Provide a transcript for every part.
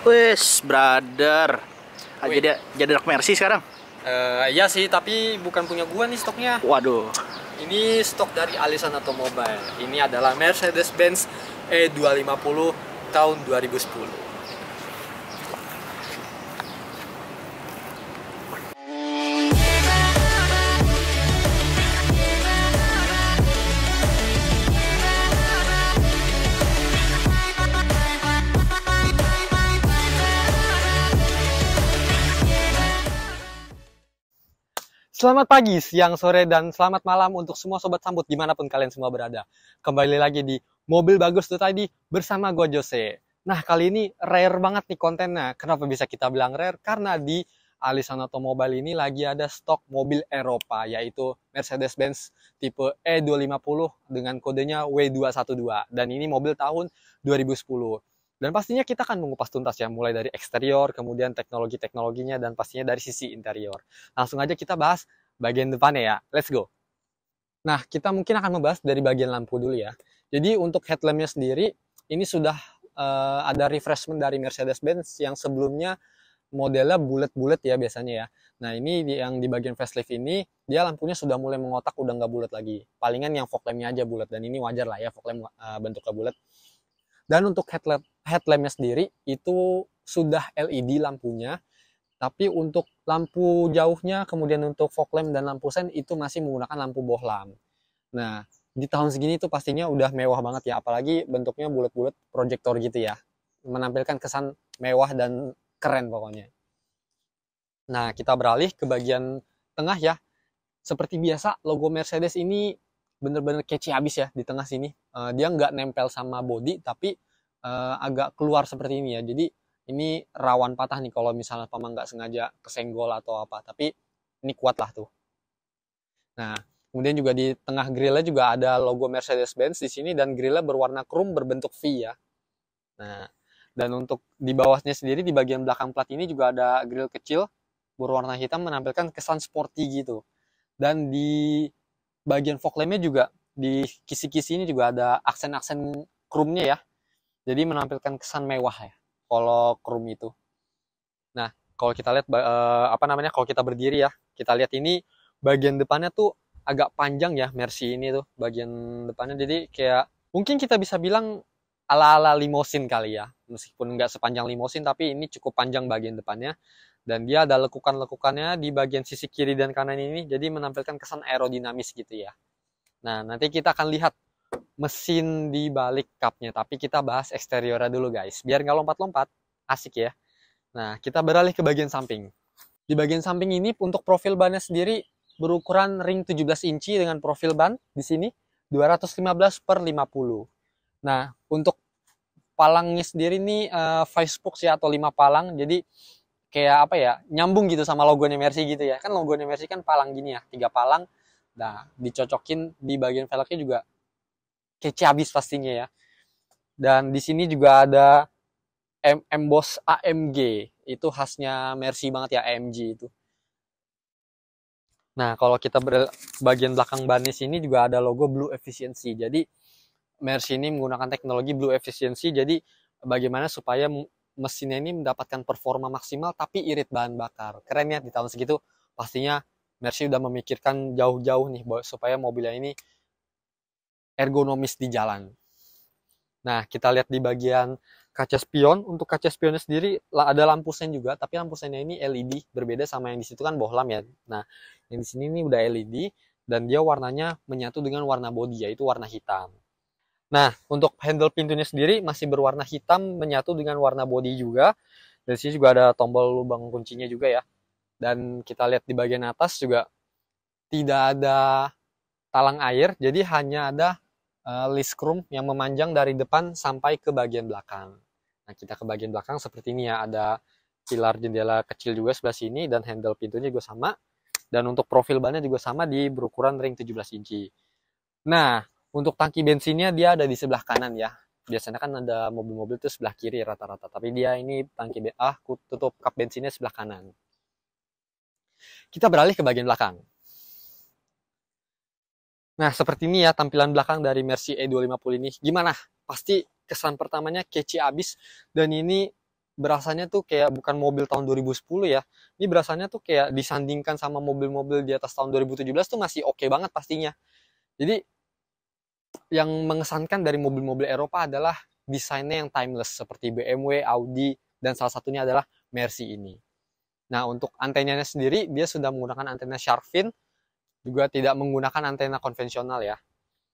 Wes, brother. Jadi anak Mercy sekarang. Iya sih, tapi bukan punya gua nih stoknya. Waduh. Ini stok dari Alisan Automobile. Ini adalah Mercedes-Benz E250 tahun 2010. Selamat pagi, siang, sore, dan selamat malam untuk semua sobat sambut dimanapun kalian semua berada. Kembali lagi di Mobil Bagus tuh tadi bersama gue Jose. Nah, kali ini rare banget nih kontennya. Kenapa bisa kita bilang rare? Karena di Alisan Automobile ini lagi ada stok mobil Eropa, yaitu Mercedes-Benz tipe E250 dengan kodenya W212. Dan ini mobil tahun 2010. Dan pastinya kita akan mengupas tuntas ya, mulai dari eksterior, kemudian teknologi-teknologinya, dan pastinya dari sisi interior. Langsung aja kita bahas bagian depannya ya. Let's go. Nah, kita mungkin akan membahas dari bagian lampu dulu ya. Jadi untuk headlampnya sendiri, ini sudah ada refreshment dari Mercedes-Benz yang sebelumnya modelnya bulat-bulat ya biasanya ya. Nah, ini yang di bagian facelift ini, dia lampunya sudah mulai mengotak, udah nggak bulat lagi. Palingan yang fog lampnya aja bulat, dan ini wajar lah ya, fog lamp bentuknya bulat. Dan untuk headlampnya sendiri itu sudah LED lampunya, tapi untuk lampu jauhnya, kemudian untuk fog lamp dan lampu sen itu masih menggunakan lampu bohlam. Nah, di tahun segini itu pastinya udah mewah banget ya, apalagi bentuknya bulat-bulat proyektor gitu ya, menampilkan kesan mewah dan keren pokoknya. Nah, kita beralih ke bagian tengah ya. Seperti biasa, logo Mercedes ini bener-bener catchy abis ya di tengah sini. Dia nggak nempel sama body, tapi agak keluar seperti ini ya. Jadi ini rawan patah nih kalau misalnya paman nggak sengaja kesenggol atau apa. Tapi ini kuat lah tuh. Nah, kemudian juga di tengah grillnya juga ada logo Mercedes-Benz di sini, dan grillnya berwarna chrome berbentuk V ya. Nah, dan untuk di bawahnya sendiri di bagian belakang plat ini juga ada grill kecil berwarna hitam menampilkan kesan sporty gitu. Dan di bagian fog lampnya juga di kisi-kisi ini juga ada aksen-aksen chrome-nya ya. Jadi menampilkan kesan mewah ya kalau chrome itu. Nah, kalau kita lihat kalau kita berdiri ya, kita lihat ini bagian depannya tuh agak panjang ya, Mercy ini tuh bagian depannya. Jadi kayak mungkin kita bisa bilang ala-ala limosin kali ya. Meskipun nggak sepanjang limosin, tapi ini cukup panjang bagian depannya. Dan dia ada lekukan-lekukannya di bagian sisi kiri dan kanan ini, jadi menampilkan kesan aerodinamis gitu ya. Nah, nanti kita akan lihat mesin di balik cupnya, tapi kita bahas eksteriornya dulu guys, biar nggak lompat-lompat, asik ya. Nah, kita beralih ke bagian samping. Di bagian samping ini untuk profil bannya sendiri berukuran ring 17 inci dengan profil ban di sini 215/50. Nah, untuk palangnya sendiri nih 5 spokes ya, atau 5 palang, jadi kayak apa ya, nyambung gitu sama logonya Mercy gitu ya. Kan logonya Mercy kan palang gini ya, 3 palang. Nah, dicocokin di bagian velgnya juga kece habis pastinya ya. Dan di sini juga ada emboss AMG. Itu khasnya Mercy banget ya, AMG itu. Nah, kalau kita bagian belakang ban di sini juga ada logo Blue Efficiency. Jadi Mercy ini menggunakan teknologi Blue Efficiency, jadi bagaimana supaya mesinnya ini mendapatkan performa maksimal tapi irit bahan bakar. Keren ya, di tahun segitu pastinya Mercy udah memikirkan jauh-jauh nih supaya mobilnya ini ergonomis di jalan. Nah, kita lihat di bagian kaca spion. Untuk kaca spionnya sendiri ada lampu sen juga, tapi lampu sennya ini LED, berbeda sama yang di situ kan bohlam ya. Nah, yang di sini ini udah LED dan dia warnanya menyatu dengan warna bodi, yaitu warna hitam. Nah, untuk handle pintunya sendiri masih berwarna hitam menyatu dengan warna bodi juga. Dan sini juga ada tombol lubang kuncinya juga ya. Dan kita lihat di bagian atas juga tidak ada talang air, jadi hanya ada list chrome yang memanjang dari depan sampai ke bagian belakang. Nah, kita ke bagian belakang seperti ini ya, ada pilar jendela kecil juga sebelah sini, dan handle pintunya juga sama. Dan untuk profil bannya juga sama, di berukuran ring 17 inci. Nah, untuk tangki bensinnya dia ada di sebelah kanan ya. Biasanya kan ada mobil-mobil itu sebelah kiri rata-rata. Tapi dia ini tutup kap bensinnya sebelah kanan. Kita beralih ke bagian belakang. Nah, seperti ini ya tampilan belakang dari Mercy E250 ini. Gimana? Pasti kesan pertamanya kece abis. Dan ini berasanya tuh kayak bukan mobil tahun 2010 ya. Ini berasanya tuh kayak disandingkan sama mobil-mobil di atas tahun 2017 tuh masih oke banget pastinya. Jadi yang mengesankan dari mobil-mobil Eropa adalah desainnya yang timeless seperti BMW, Audi, dan salah satunya adalah Mercy ini. Nah, untuk antenanya sendiri dia sudah menggunakan antena shark fin, juga tidak menggunakan antena konvensional ya.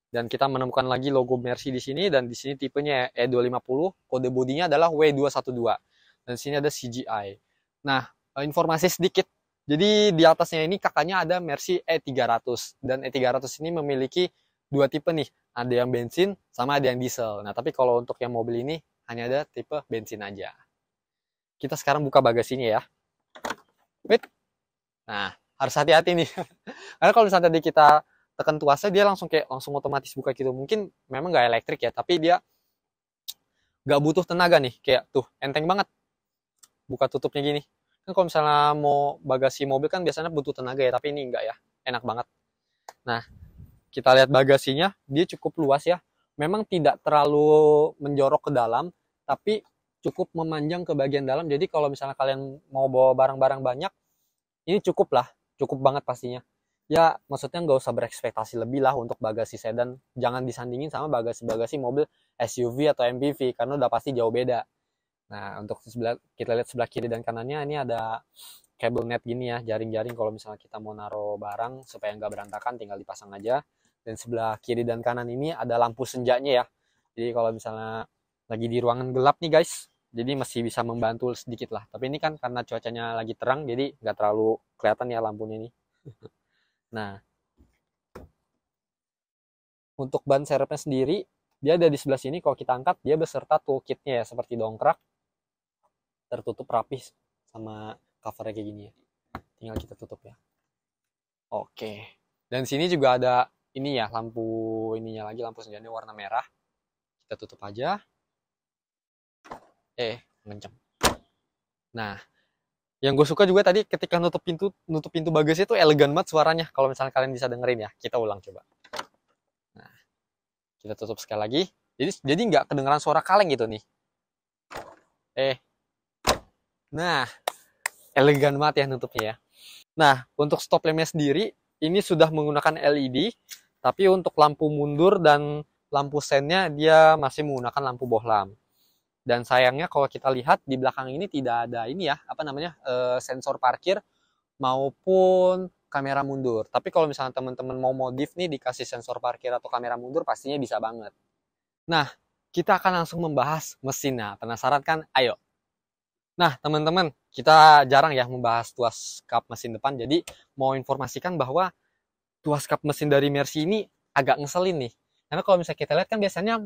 Dan kita menemukan lagi logo Mercy di sini, dan di sini tipenya E250, kode bodinya adalah W212. Dan di sini ada CGI. Nah, informasi sedikit. Jadi di atasnya ini kakaknya ada Mercy E300, dan E300 ini memiliki dua tipe nih, ada yang bensin sama ada yang diesel. Nah, tapi kalau untuk yang mobil ini hanya ada tipe bensin aja. Kita sekarang buka bagasinya ya. Wait. Nah, harus hati-hati nih. Karena kalau misalnya tadi kita tekan tuasnya, dia langsung otomatis buka gitu. Mungkin memang nggak elektrik ya, tapi dia nggak butuh tenaga nih. Kayak tuh, enteng banget buka tutupnya gini. Kan kalau misalnya mau bagasi mobil kan biasanya butuh tenaga ya, tapi ini enggak ya. Enak banget. Nah, kita lihat bagasinya, dia cukup luas ya. Memang tidak terlalu menjorok ke dalam, tapi cukup memanjang ke bagian dalam. Jadi kalau misalnya kalian mau bawa barang-barang banyak, ini cukup lah, cukup banget pastinya. Ya, maksudnya nggak usah berekspektasi lebih lah untuk bagasi sedan. Jangan disandingin sama bagasi-bagasi mobil SUV atau MPV, karena udah pasti jauh beda. Nah, untuk kita lihat sebelah kiri dan kanannya, ini ada kabel net gini ya, jaring-jaring kalau misalnya kita mau naruh barang supaya nggak berantakan, tinggal dipasang aja. Dan sebelah kiri dan kanan ini ada lampu senjanya ya. Jadi kalau misalnya lagi di ruangan gelap nih guys, jadi masih bisa membantu sedikit lah. Tapi ini kan karena cuacanya lagi terang, jadi nggak terlalu kelihatan ya lampunya ini. Nah, untuk ban serepnya sendiri, dia ada di sebelah sini. Kalau kita angkat, dia beserta toolkitnya ya, seperti dongkrak, tertutup rapih sama covernya kayak gini ya. Tinggal kita tutup ya. Oke. Dan sini juga ada ini ya, lampu ininya lagi, lampu senjanya warna merah. Kita tutup aja. Ngenceng. Nah, yang gue suka juga tadi ketika nutup pintu bagasi itu elegan banget suaranya. Kalau misalnya kalian bisa dengerin ya, kita ulang coba. Nah, kita tutup sekali lagi. Jadi nggak kedengeran suara kaleng gitu nih. Nah, elegan banget ya nutupnya ya. Nah, untuk stop lampnya sendiri, ini sudah menggunakan LED, tapi untuk lampu mundur dan lampu sennya dia masih menggunakan lampu bohlam. Dan sayangnya kalau kita lihat di belakang ini tidak ada ini ya, sensor parkir maupun kamera mundur. Tapi kalau misalnya teman-teman mau modif nih dikasih sensor parkir atau kamera mundur, pastinya bisa banget. Nah, kita akan langsung membahas mesinnya. Penasaran kan? Ayo. Nah, teman-teman, kita jarang ya membahas tuas kap mesin depan. Jadi, mau informasikan bahwa tuas kap mesin dari Mercy ini agak ngeselin nih. Karena kalau misalnya kita lihat kan biasanya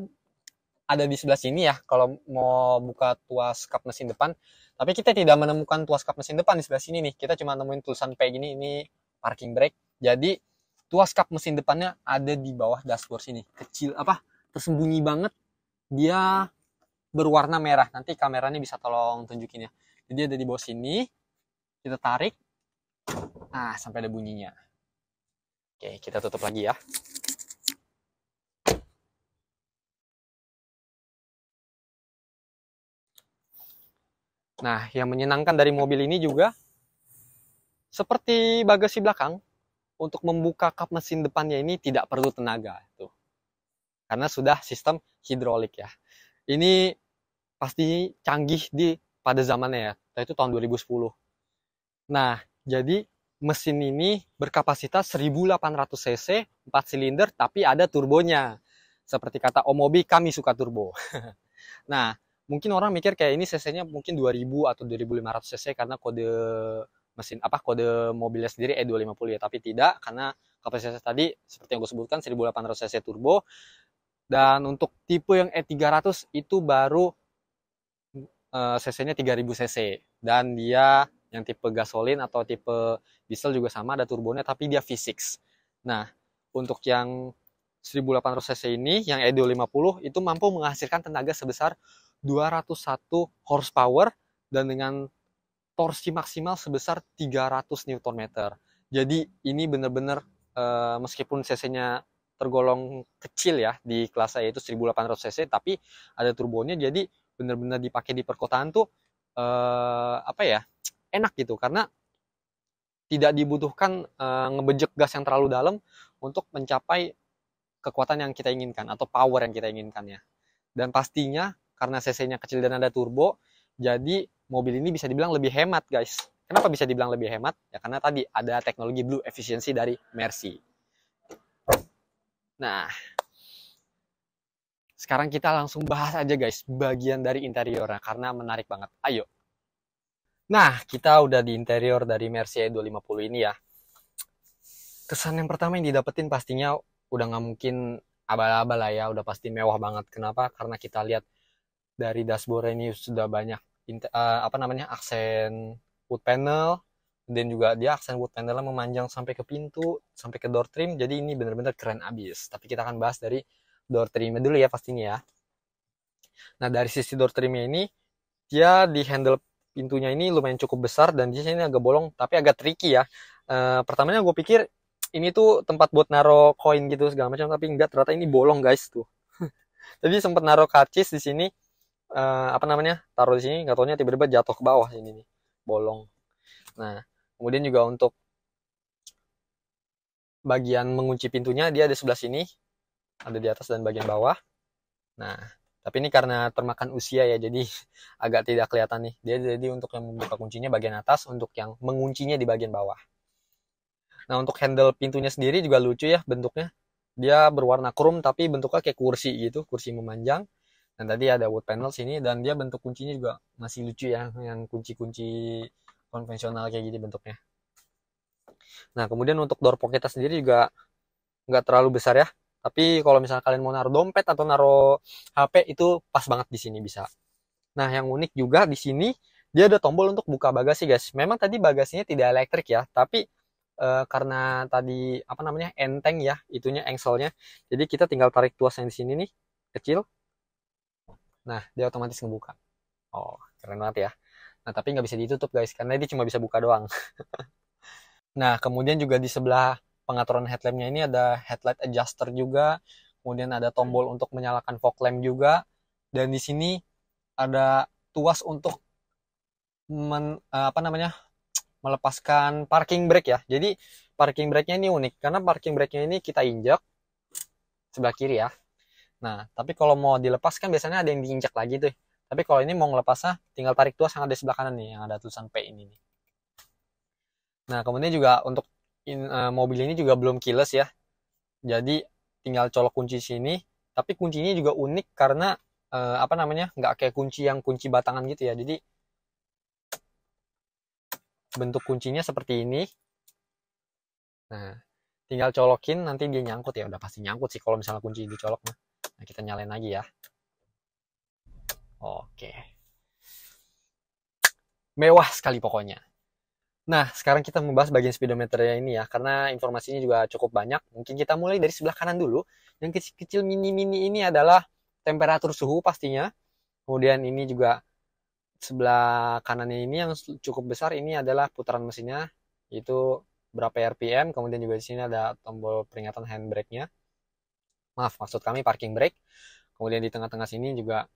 ada di sebelah sini ya, kalau mau buka tuas kap mesin depan. Tapi kita tidak menemukan tuas kap mesin depan di sebelah sini nih. Kita cuma nemuin tulisan P gini, ini parking brake. Jadi, tuas kap mesin depannya ada di bawah dashboard sini. Kecil, tersembunyi banget. Dia berwarna merah. Nanti kameranya bisa tolong tunjukin ya. Jadi ada di bawah sini. Kita tarik. Nah, sampai ada bunyinya. Oke, kita tutup lagi ya. Nah, yang menyenangkan dari mobil ini juga seperti bagasi belakang, untuk membuka kap mesin depannya ini tidak perlu tenaga tuh. Karena sudah sistem hidrolik ya. Ini pasti canggih pada zamannya ya, itu tahun 2010. Nah, jadi mesin ini berkapasitas 1800 cc, 4 silinder, tapi ada turbonya. Seperti kata Om Mobi, kami suka turbo. Nah, mungkin orang mikir kayak ini cc-nya mungkin 2000 atau 2500 cc karena kode mobilnya sendiri E250 ya, tapi tidak, karena kapasitas tadi seperti yang gue sebutkan 1800 cc turbo. Dan untuk tipe yang E300 itu baru cc-nya 3000 cc, dan dia yang tipe gasolin atau tipe diesel juga sama, ada turbonya tapi dia V6. Nah, untuk yang 1800 cc ini yang E250 itu mampu menghasilkan tenaga sebesar 201 horsepower dan dengan torsi maksimal sebesar 300 Nm. Jadi ini benar-benar meskipun cc-nya tergolong kecil ya di kelasnya yaitu 1800 cc, tapi ada turbonya, jadi benar-benar dipakai di perkotaan tuh apa ya, enak gitu karena tidak dibutuhkan ngebejek gas yang terlalu dalam untuk mencapai kekuatan yang kita inginkan atau power yang kita inginkan ya. Dan pastinya karena cc-nya kecil dan ada turbo, jadi mobil ini bisa dibilang lebih hemat guys. Kenapa bisa dibilang lebih hemat? Ya karena tadi ada teknologi Blue Efficiency dari Mercy. Nah, sekarang kita langsung bahas aja guys bagian dari interiornya karena menarik banget. Ayo. Nah, kita udah di interior dari Mercy E250 ini ya. Kesan yang pertama yang didapetin pastinya udah nggak mungkin abal-abal lah ya, udah pasti mewah banget. Kenapa? Karena kita lihat dari dashboard ini sudah banyak apa namanya aksen wood panel, dan juga dia aksen wood panelnya memanjang sampai ke pintu, sampai ke door trim. Jadi ini bener-bener keren abis. Tapi kita akan bahas dari door trimnya dulu ya pastinya ya. Nah dari sisi door trimnya ini, dia di handle pintunya ini lumayan cukup besar dan di sini agak bolong, tapi agak tricky ya. Pertamanya gue pikir ini tuh tempat buat naro koin gitu segala macam, tapi enggak, ternyata ini bolong guys tuh. Jadi sempat naro karcis di sini, apa namanya, taruh di sini, nggak taunya tiba-tiba jatuh ke bawah ini nih, bolong. Nah kemudian juga untuk bagian mengunci pintunya dia ada sebelah sini, ada di atas dan bagian bawah. Nah tapi ini karena termakan usia ya, jadi agak tidak kelihatan nih. Dia jadi untuk yang membuka kuncinya bagian atas, untuk yang menguncinya di bagian bawah. Nah untuk handle pintunya sendiri juga lucu ya bentuknya. Dia berwarna krom tapi bentuknya kayak kursi gitu, kursi memanjang. Dan tadi ada wood panel sini, dan dia bentuk kuncinya juga masih lucu ya, yang kunci-kunci konvensional kayak gini bentuknya. Nah kemudian untuk door pocketnya sendiri juga nggak terlalu besar ya. Tapi kalau misalnya kalian mau naruh dompet atau naruh HP itu pas banget di sini bisa. Nah yang unik juga di sini dia ada tombol untuk buka bagasi guys. Memang tadi bagasinya tidak elektrik ya, tapi karena tadi apa namanya enteng ya itunya engselnya, jadi kita tinggal tarik tuas yang di sini nih kecil, nah dia otomatis ngebuka. Oh keren banget ya. Nah tapi nggak bisa ditutup guys karena dia cuma bisa buka doang. Nah kemudian juga di sebelah pengaturan headlampnya ini ada headlight adjuster juga, kemudian ada tombol untuk menyalakan fog lamp juga, dan di sini ada tuas untuk apa namanya melepaskan parking brake ya. Jadi parking brake-nya ini unik karena parking brake-nya ini kita injak sebelah kiri ya. Nah, tapi kalau mau dilepaskan biasanya ada yang diinjak lagi tuh. Tapi kalau ini mau ngelepasnya tinggal tarik tuas yang ada di sebelah kanan nih, yang ada tulisan P ini nih. Nah, kemudian juga untuk mobil ini juga belum keyless ya. Jadi tinggal colok kunci sini, tapi kuncinya juga unik karena apa namanya? Nggak kayak kunci yang kunci batangan gitu ya. Jadi bentuk kuncinya seperti ini. Nah, tinggal colokin nanti dia nyangkut ya. Udah pasti nyangkut sih kalau misalnya kunci dicolok mah. Nah, kita nyalain lagi ya. Oke. Mewah sekali pokoknya. Nah, sekarang kita membahas bagian speedometernya ini ya, karena informasinya juga cukup banyak. Mungkin kita mulai dari sebelah kanan dulu. Yang kecil-kecil mini-mini ini adalah temperatur suhu pastinya. Kemudian ini juga sebelah kanannya ini yang cukup besar, ini adalah putaran mesinnya, itu berapa RPM. Kemudian juga di sini ada tombol peringatan handbrake-nya. Maaf, maksud kami parking brake. Kemudian di tengah-tengah sini juga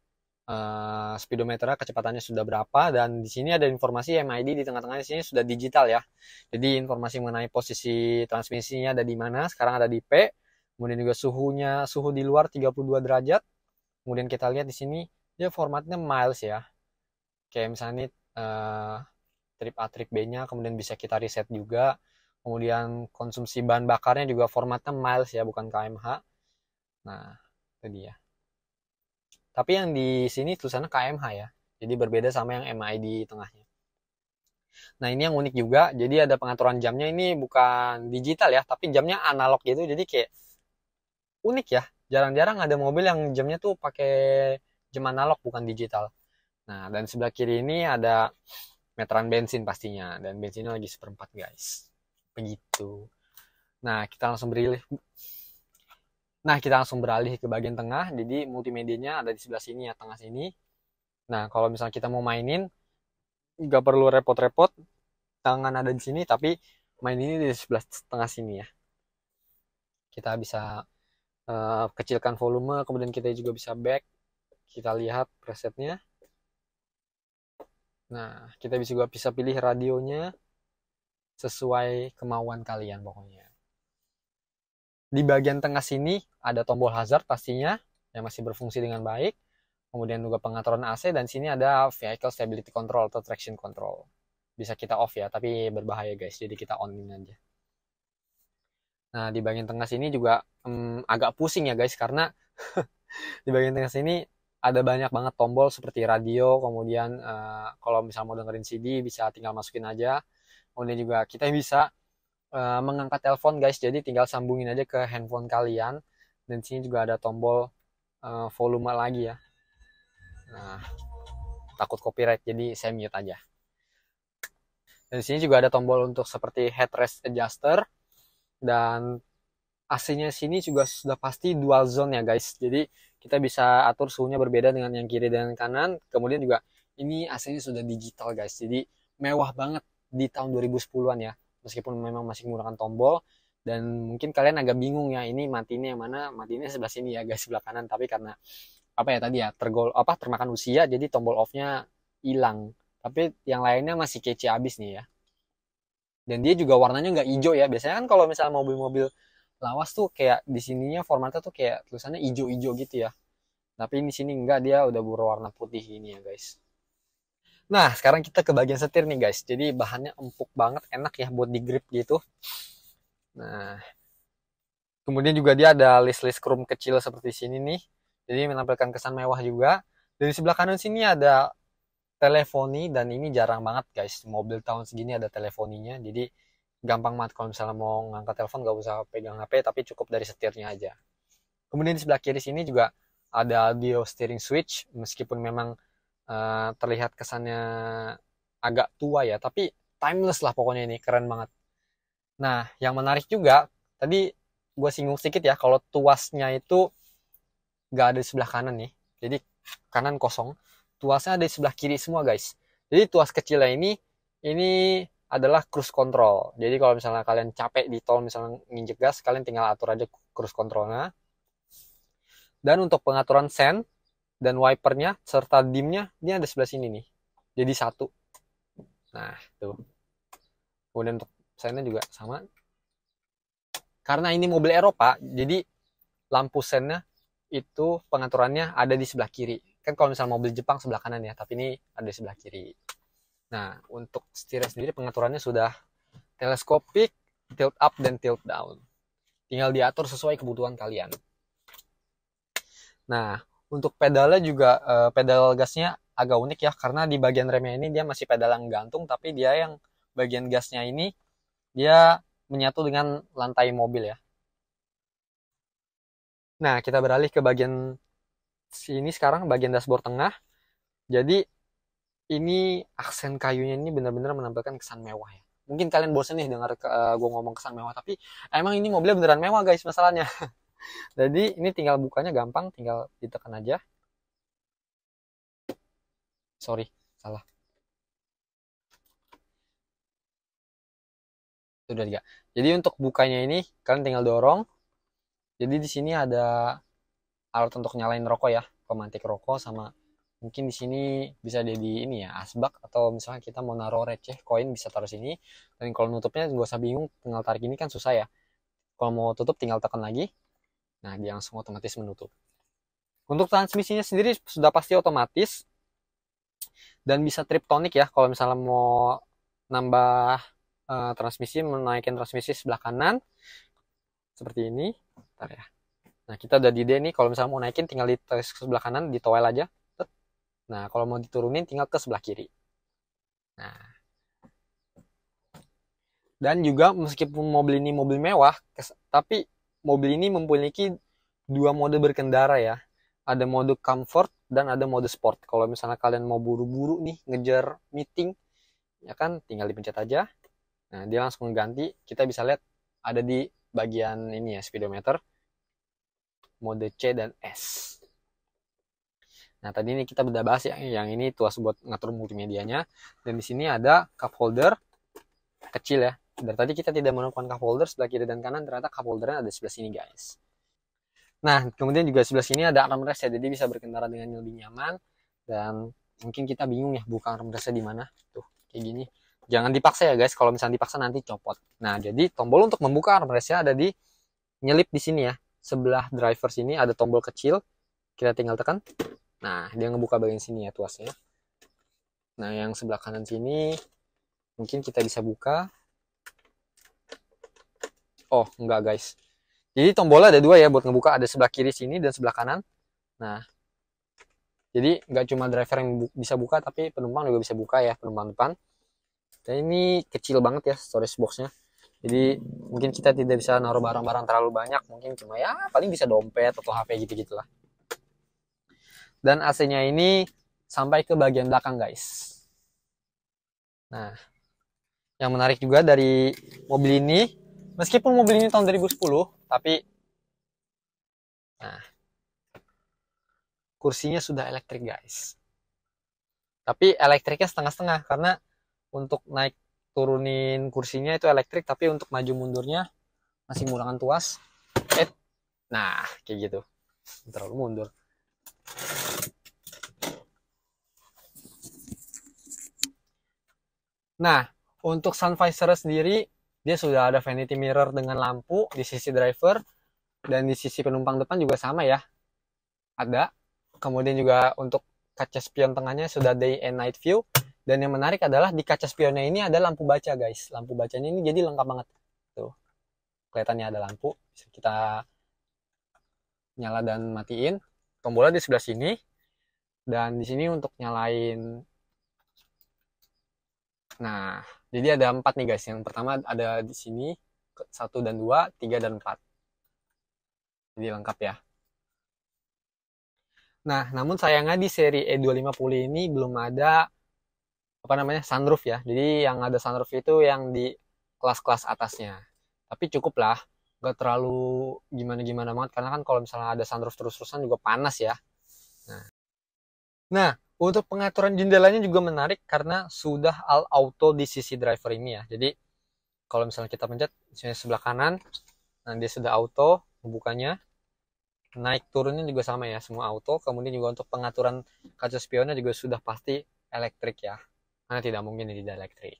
speedometernya kecepatannya sudah berapa, dan di sini ada informasi MID di tengah-tengahnya, sini sudah digital ya. Jadi informasi mengenai posisi transmisinya ada di mana, sekarang ada di P. Kemudian juga suhunya, suhu di luar 32 derajat. Kemudian kita lihat di sini dia formatnya miles ya. Kayak misalnya ini trip A, trip B-nya, kemudian bisa kita reset juga. Kemudian konsumsi bahan bakarnya juga formatnya miles ya, bukan kmh. Nah, itu dia. Tapi yang di sini tulisannya KMH ya. Jadi berbeda sama yang MI di tengahnya. Nah ini yang unik juga. Jadi ada pengaturan jamnya, ini bukan digital ya, tapi jamnya analog gitu. Jadi kayak unik ya. Jarang-jarang ada mobil yang jamnya tuh pakai jam analog bukan digital. Nah dan sebelah kiri ini ada meteran bensin pastinya. Dan bensinnya lagi seperempat guys. Begitu. Nah kita langsung beralih. ke bagian tengah. Jadi multimedianya ada di sebelah sini ya, tengah sini. Nah, kalau misalnya kita mau mainin, nggak perlu repot-repot, tangan ada di sini, tapi main ini di sebelah tengah sini ya. Kita bisa kecilkan volume, kemudian kita juga bisa back. Kita lihat presetnya. Nah, kita bisa pilih radionya sesuai kemauan kalian pokoknya. Di bagian tengah sini ada tombol hazard pastinya yang masih berfungsi dengan baik. Kemudian juga pengaturan AC dan sini ada vehicle stability control atau traction control. Bisa kita off ya, tapi berbahaya guys. Jadi kita onin aja. Nah, di bagian tengah sini juga agak pusing ya guys karena di bagian tengah sini ada banyak banget tombol seperti radio, kemudian kalau misalnya mau dengerin CD bisa tinggal masukin aja. Kemudian juga kita bisa mengangkat telepon guys, jadi tinggal sambungin aja ke handphone kalian. Dan sini juga ada tombol volume lagi ya. Nah, takut copyright jadi saya mute aja. Dan sini juga ada tombol untuk seperti headrest adjuster dan AC-nya sini juga sudah pasti dual zone ya guys. Jadi kita bisa atur suhunya berbeda dengan yang kiri dan kanan. Kemudian juga ini AC-nya sudah digital guys. Jadi mewah banget di tahun 2010-an ya. Meskipun memang masih menggunakan tombol dan mungkin kalian agak bingung ya ini matinya yang mana? Matinya sebelah sini ya guys, sebelah kanan. Tapi karena apa ya tadi ya termakan usia jadi tombol off-nya hilang. Tapi yang lainnya masih kece abis nih ya. Dan dia juga warnanya nggak hijau ya. Biasanya kan kalau misalnya mobil-mobil lawas tuh kayak di sininya formatnya tuh kayak tulisannya hijau-hijau gitu ya. Tapi di sini enggak, dia udah berwarna putih ini ya guys. Nah, sekarang kita ke bagian setir nih guys. Jadi bahannya empuk banget, enak ya buat di grip gitu. Nah, kemudian juga dia ada list-list chrome kecil seperti sini nih. Jadi menampilkan kesan mewah juga. Dari sebelah kanan sini ada teleponi dan ini jarang banget guys. Mobil tahun segini ada telefoninya. Jadi gampang banget kalau misalnya mau ngangkat telepon gak usah pegang HP tapi cukup dari setirnya aja. Kemudian di sebelah kiri sini juga ada audio steering switch meskipun memang terlihat kesannya agak tua ya tapi timeless lah pokoknya ini keren banget. Nah yang menarik juga tadi gue singgung sedikit ya kalau tuasnya itu gak ada di sebelah kanan nih. Jadi kanan kosong. Tuasnya ada di sebelah kiri semua guys. Jadi tuas kecilnya ini adalah cruise control. Jadi kalau misalnya kalian capek di tol misalnya nginjek gas, kalian tinggal atur aja cruise controlnya. Dan untuk pengaturan sen dan wipernya serta dimnya, ini ada sebelah sini nih. Jadi satu. Nah, tuh. Kemudian untuk sennya juga sama. Karena ini mobil Eropa, jadi lampu sennya itu pengaturannya ada di sebelah kiri. Kan kalau misalnya mobil Jepang sebelah kanan ya, tapi ini ada di sebelah kiri. Nah, untuk setirnya sendiri pengaturannya sudah teleskopik, tilt up, dan tilt down. Tinggal diatur sesuai kebutuhan kalian. Nah, untuk pedalnya juga pedal gasnya agak unik ya, karena di bagian remnya ini dia masih pedal yang gantung, tapi dia yang bagian gasnya ini dia menyatu dengan lantai mobil ya. Nah, kita beralih ke bagian sini sekarang, bagian dashboard tengah. Jadi ini aksen kayunya ini benar-benar menampilkan kesan mewah ya. Mungkin kalian bosan nih dengar gue ngomong kesan mewah, tapi emang ini mobilnya beneran mewah guys masalahnya. Jadi ini tinggal bukanya gampang, tinggal ditekan aja. Sorry, salah. Itu udah tiga. Jadi untuk bukanya ini kalian tinggal dorong. Jadi di sini ada alat untuk nyalain rokok ya, pemantik rokok sama mungkin di sini bisa jadi ini ya asbak atau misalnya kita mau naruh receh koin bisa taruh sini. Dan kalau nutupnya gak usah bingung, tinggal tarik ini kan susah ya. Kalau mau tutup tinggal tekan lagi. Nah, dia langsung otomatis menutup. Untuk transmisinya sendiri sudah pasti otomatis dan bisa triptonic ya. Kalau misalnya mau nambah transmisi, menaikkan transmisi sebelah kanan seperti ini. Bentar ya. Nah, kita udah di D nih. Kalau misalnya mau naikin tinggal di sebelah kanan, di towel aja. Nah, kalau mau diturunin tinggal ke sebelah kiri. Nah. Dan juga meskipun mobil ini mobil mewah, tapi mobil ini memiliki dua mode berkendara ya. Ada mode comfort dan ada mode sport. Kalau misalnya kalian mau buru-buru nih ngejar meeting, ya kan tinggal dipencet aja. Nah, dia langsung ganti. Kita bisa lihat ada di bagian ini ya, speedometer. Mode C dan S. Nah, tadi ini kita udah bahas ya, yang ini tuas buat ngatur multimedianya. Dan di sini ada cup holder kecil ya. Dari tadi kita tidak menemukan cup holder sebelah kiri dan kanan, ternyata cup holdernya ada di sebelah sini guys. Nah, kemudian juga sebelah sini ada armrest ya, jadi bisa berkendara dengan lebih nyaman. Dan mungkin kita bingung ya buka armrestnya di mana. Tuh, kayak gini. Jangan dipaksa ya guys, kalau misalnya dipaksa nanti copot. Nah, jadi tombol untuk membuka armrestnya ada di nyelip di sini ya. Sebelah driver sini ada tombol kecil, kita tinggal tekan. Nah, dia ngebuka bagian sini ya tuasnya. Nah, yang sebelah kanan sini mungkin kita bisa buka. Oh, enggak guys. Jadi tombolnya ada dua ya buat ngebuka, ada sebelah kiri sini dan sebelah kanan. Nah, jadi nggak cuma driver yang bisa buka, tapi penumpang juga bisa buka ya, penumpang depan. Dan ini kecil banget ya storage boxnya. Jadi mungkin kita tidak bisa naruh barang-barang terlalu banyak, mungkin cuma ya paling bisa dompet atau HP gitu-gitulah. Dan AC-nya ini sampai ke bagian belakang guys. Nah, yang menarik juga dari mobil ini, meskipun mobil ini tahun 2010, tapi nah, kursinya sudah elektrik guys. Tapi elektriknya setengah-setengah karena untuk naik turunin kursinya itu elektrik, tapi untuk maju mundurnya masih menggunakan tuas. Nah, kayak gitu. Terlalu mundur. Nah, untuk sun visor sendiri dia sudah ada vanity mirror dengan lampu di sisi driver dan di sisi penumpang depan juga sama ya. Ada. Kemudian juga untuk kaca spion tengahnya sudah day and night view. Dan yang menarik adalah di kaca spionnya ini ada lampu baca guys. Lampu bacanya ini jadi lengkap banget. Tuh. Kelihatannya ada lampu. Bisa kita nyala dan matiin. Tombolnya di sebelah sini. Dan di sini untuk nyalain. Nah, jadi ada 4 nih guys. Yang pertama ada di sini 1 dan 2, 3 dan 4. Jadi lengkap ya. Nah, namun sayangnya di seri E250 ini belum ada sunroof ya. Jadi yang ada sunroof itu yang di kelas-kelas atasnya. Tapi cukup lah, nggak terlalu gimana-gimana banget karena kan kalau misalnya ada sunroof terus-terusan juga panas ya. Nah, untuk pengaturan jendelanya juga menarik karena sudah all auto di sisi driver ini ya. Jadi kalau misalnya kita pencet misalnya sebelah kanan, nah dia sudah auto membukanya. Naik turunnya juga sama ya, semua auto. Kemudian juga untuk pengaturan kaca spionnya juga sudah pasti elektrik ya. Karena tidak mungkin tidak elektrik.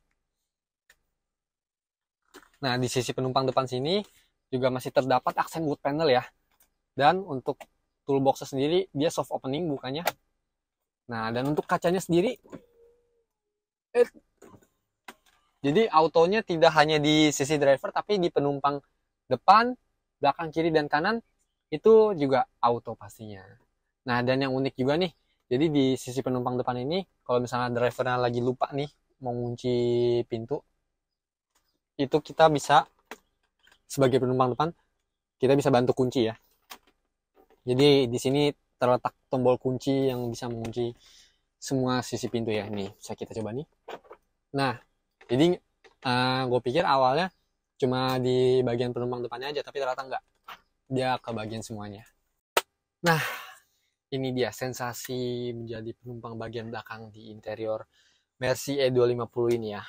Nah, di sisi penumpang depan sini juga masih terdapat aksen wood panel ya. Dan untuk toolbox sendiri dia soft opening bukanya. Nah, dan untuk kacanya sendiri jadi autonya tidak hanya di sisi driver tapi di penumpang depan, belakang, kiri dan kanan itu juga auto pastinya. Nah, dan yang unik juga nih, jadi di sisi penumpang depan ini kalau misalnya drivernya lagi lupa nih mau ngunci pintu, itu kita bisa sebagai penumpang depan kita bisa bantu kunci ya. Jadi di sini terletak tombol kunci yang bisa mengunci semua sisi pintu ya. Nih, bisa kita coba nih. Nah, jadi gue pikir awalnya cuma di bagian penumpang depannya aja, tapi ternyata enggak. Dia ke bagian semuanya. Nah, ini dia sensasi menjadi penumpang bagian belakang di interior Mercy E250 ini ya.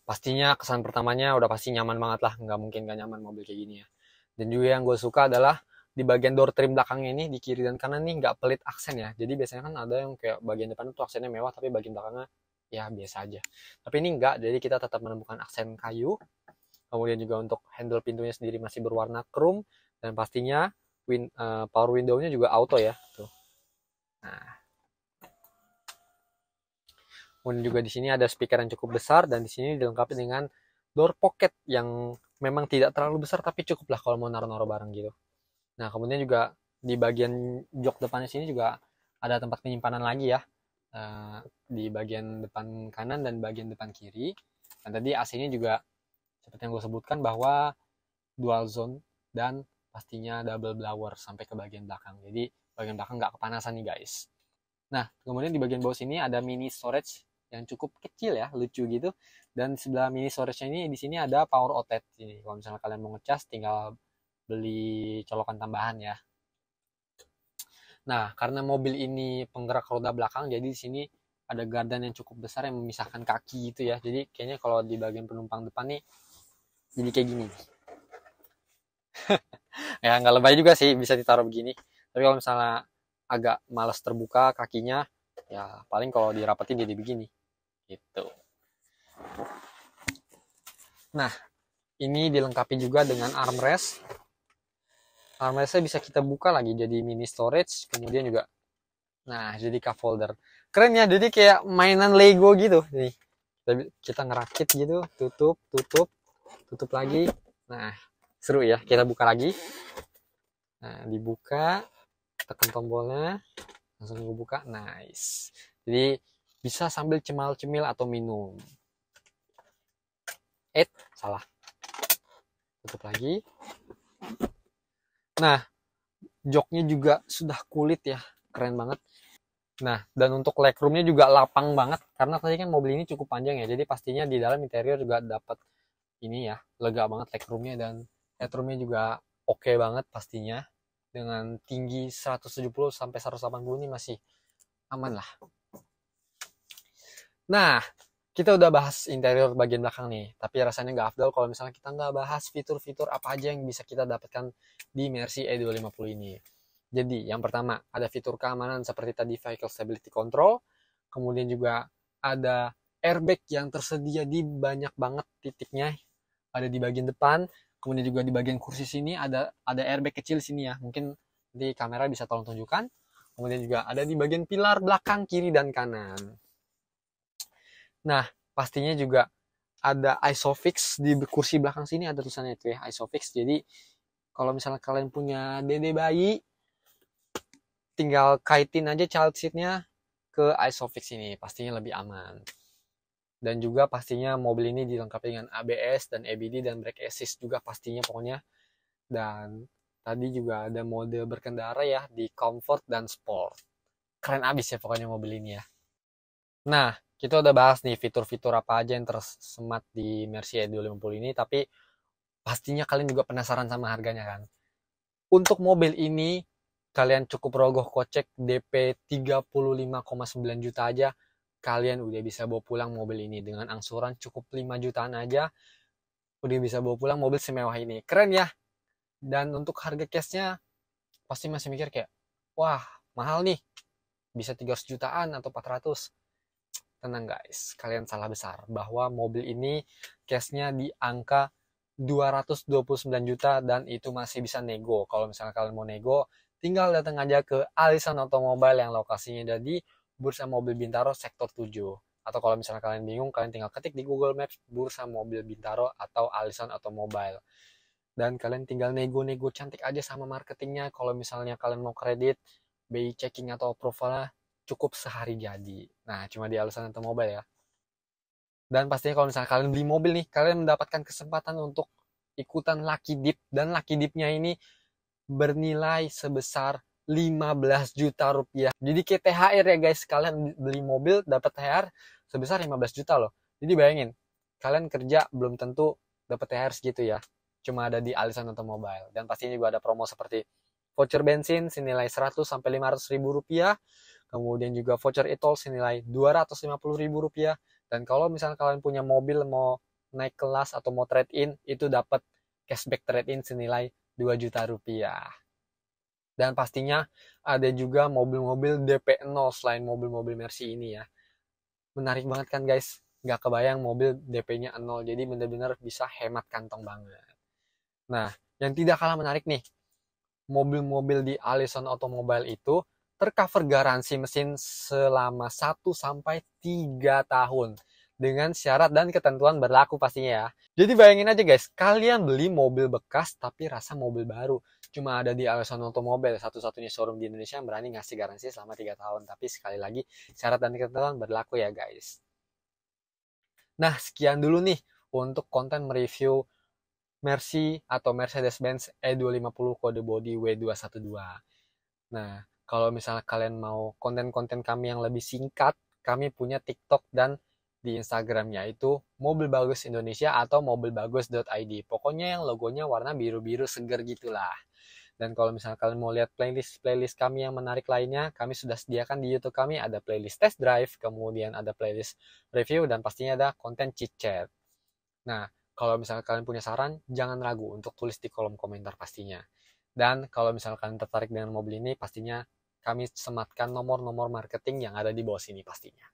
Pastinya kesan pertamanya udah pasti nyaman banget lah, nggak mungkin gak nyaman mobil kayak gini ya. Dan juga yang gue suka adalah di bagian door trim belakangnya ini di kiri dan kanan nih nggak pelit aksen ya. Jadi biasanya kan ada yang kayak bagian depan itu aksennya mewah tapi bagian belakangnya ya biasa aja. Tapi ini enggak, jadi kita tetap menemukan aksen kayu. Kemudian juga untuk handle pintunya sendiri masih berwarna chrome dan pastinya power window-nya juga auto ya. Tuh. Nah. Kemudian juga di sini ada speaker yang cukup besar dan di sini dilengkapi dengan door pocket yang memang tidak terlalu besar tapi cukup lah kalau mau naruh-naruh barang gitu. Nah, kemudian juga di bagian jok depannya sini juga ada tempat penyimpanan lagi ya. Di bagian depan kanan dan bagian depan kiri. Dan tadi AC-nya juga seperti yang gue sebutkan bahwa dual zone dan pastinya double blower sampai ke bagian belakang. Jadi bagian belakang nggak kepanasan nih guys. Nah, kemudian di bagian bawah sini ada mini storage yang cukup kecil ya, lucu gitu. Dan sebelah mini storage-nya ini di sini ada power outlet ini. Kalau misalnya kalian mau ngecas tinggal beli colokan tambahan ya. Nah, karena mobil ini penggerak roda belakang, jadi di sini ada gardan yang cukup besar yang memisahkan kaki gitu ya. Jadi kayaknya kalau di bagian penumpang depan nih, jadi kayak gini. Ya nggak lebay juga sih, bisa ditaruh begini. Tapi kalau misalnya agak malas terbuka kakinya, Ya paling kalau dirapetin jadi begini gitu. Nah, ini dilengkapi juga dengan armrest. Armrestnya bisa kita buka lagi jadi mini storage, kemudian juga nah jadi cup holder. Keren ya, jadi kayak mainan Lego gitu nih. Kita ngerakit gitu, tutup lagi. Nah, seru ya. Kita buka lagi. Nah, dibuka, tekan tombolnya, langsung buka. Nice. Jadi bisa sambil cemal-cemil atau minum. Salah. Tutup lagi. Nah, joknya juga sudah kulit ya. Keren banget. Nah, dan untuk legroomnya juga lapang banget. Karena tadi kan mobil ini cukup panjang ya. Jadi pastinya di dalam interior juga dapat ini ya. Lega banget legroomnya dan headroomnya juga oke banget pastinya. Dengan tinggi 170 sampai 180 ini masih aman lah. Nah, kita udah bahas interior bagian belakang nih, tapi rasanya nggak afdal kalau misalnya kita nggak bahas fitur-fitur apa aja yang bisa kita dapatkan di Mercy E250 ini. Jadi, yang pertama, ada fitur keamanan seperti tadi Vehicle Stability Control, kemudian juga ada airbag yang tersedia di banyak banget titiknya, ada di bagian depan, kemudian juga di bagian kursi sini ada airbag kecil sini ya, mungkin di kamera bisa tolong tunjukkan, kemudian juga ada di bagian pilar belakang, kiri, dan kanan. Nah, pastinya juga ada ISOFIX di kursi belakang sini ada tulisannya itu ya, ISOFIX. Jadi kalau misalnya kalian punya dede bayi, tinggal kaitin aja child seat-nya ke ISOFIX ini, pastinya lebih aman. Dan juga pastinya mobil ini dilengkapi dengan ABS dan EBD dan brake assist juga pastinya pokoknya. Dan tadi juga ada mode berkendara ya di comfort dan sport. Keren abis ya pokoknya mobil ini ya. Nah, kita udah bahas nih fitur-fitur apa aja yang tersemat di Mercy E250 ini, tapi pastinya kalian juga penasaran sama harganya kan. Untuk mobil ini, kalian cukup rogoh kocek DP 35,9 juta aja, kalian udah bisa bawa pulang mobil ini dengan angsuran cukup 5 jutaan aja, udah bisa bawa pulang mobil semewah ini. Keren ya? Dan untuk harga cashnya, pasti masih mikir kayak, wah mahal nih, bisa 300 jutaan atau 400. Tenang guys, kalian salah besar bahwa mobil ini cashnya di angka 229 juta dan itu masih bisa nego. Kalau misalnya kalian mau nego, tinggal datang aja ke Alisan Automobile yang lokasinya ada di Bursa Mobil Bintaro Sektor 7. Atau kalau misalnya kalian bingung, kalian tinggal ketik di Google Maps Bursa Mobil Bintaro atau Alisan Automobile. Dan kalian tinggal nego-nego cantik aja sama marketingnya. Kalau misalnya kalian mau kredit, BI checking atau approval cukup sehari jadi. Nah, cuma di Alisan Automobile ya. Dan pastinya kalau misalnya kalian beli mobil nih, kalian mendapatkan kesempatan untuk ikutan Lucky Dip. Dan Lucky Dipnya ini bernilai sebesar 15 juta rupiah. Jadi kayak THR ya guys, kalian beli mobil dapat THR sebesar 15 juta loh. Jadi bayangin, kalian kerja belum tentu dapat THR segitu ya. Cuma ada di Alisan Automobile. Dan pastinya juga ada promo seperti voucher bensin senilai 100 sampai 500 ribu rupiah. Kemudian juga voucher e-tol senilai 250 ribu rupiah. Dan kalau misalnya kalian punya mobil mau naik kelas atau mau trade in, itu dapat cashback trade in senilai 2 juta rupiah. Dan pastinya ada juga mobil-mobil DP 0 selain mobil-mobil Mercy ini ya. Menarik banget kan guys? Gak kebayang mobil DP-nya 0, jadi benar-benar bisa hemat kantong banget. Nah, yang tidak kalah menarik nih, mobil-mobil di Allison Automobile itu tercover garansi mesin selama 1-3 tahun dengan syarat dan ketentuan berlaku pastinya ya. Jadi bayangin aja guys, kalian beli mobil bekas tapi rasa mobil baru. Cuma ada di Allison Automobile, satu-satunya showroom di Indonesia yang berani ngasih garansi selama 3 tahun. Tapi sekali lagi, syarat dan ketentuan berlaku ya guys. Nah, sekian dulu nih untuk konten mereview Mercy atau Mercedes-Benz E250 kode body W212. Nah, kalau misalnya kalian mau konten-konten kami yang lebih singkat, kami punya TikTok dan di Instagram yaitu Mobil Bagus Indonesia atau mobilbagus.id. Pokoknya yang logonya warna biru-biru seger gitulah. Dan kalau misalnya kalian mau lihat playlist kami yang menarik lainnya, kami sudah sediakan di YouTube kami ada playlist test drive, kemudian ada playlist review, dan pastinya ada konten chit chat. Nah, kalau misalnya kalian punya saran, jangan ragu untuk tulis di kolom komentar pastinya. Dan kalau misalnya kalian tertarik dengan mobil ini, pastinya kami sematkan nomor-nomor marketing yang ada di bawah sini pastinya.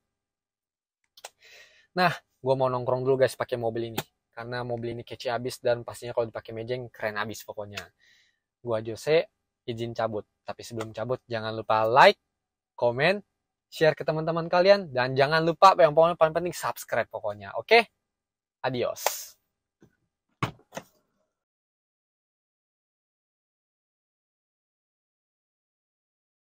Nah, gue mau nongkrong dulu guys pakai mobil ini. Karena mobil ini kece abis dan pastinya kalau dipakai mejeng keren abis pokoknya. Gua Jose, izin cabut. Tapi sebelum cabut, jangan lupa like, komen, share ke teman-teman kalian. Dan jangan lupa yang paling penting subscribe pokoknya. Oke? Adios.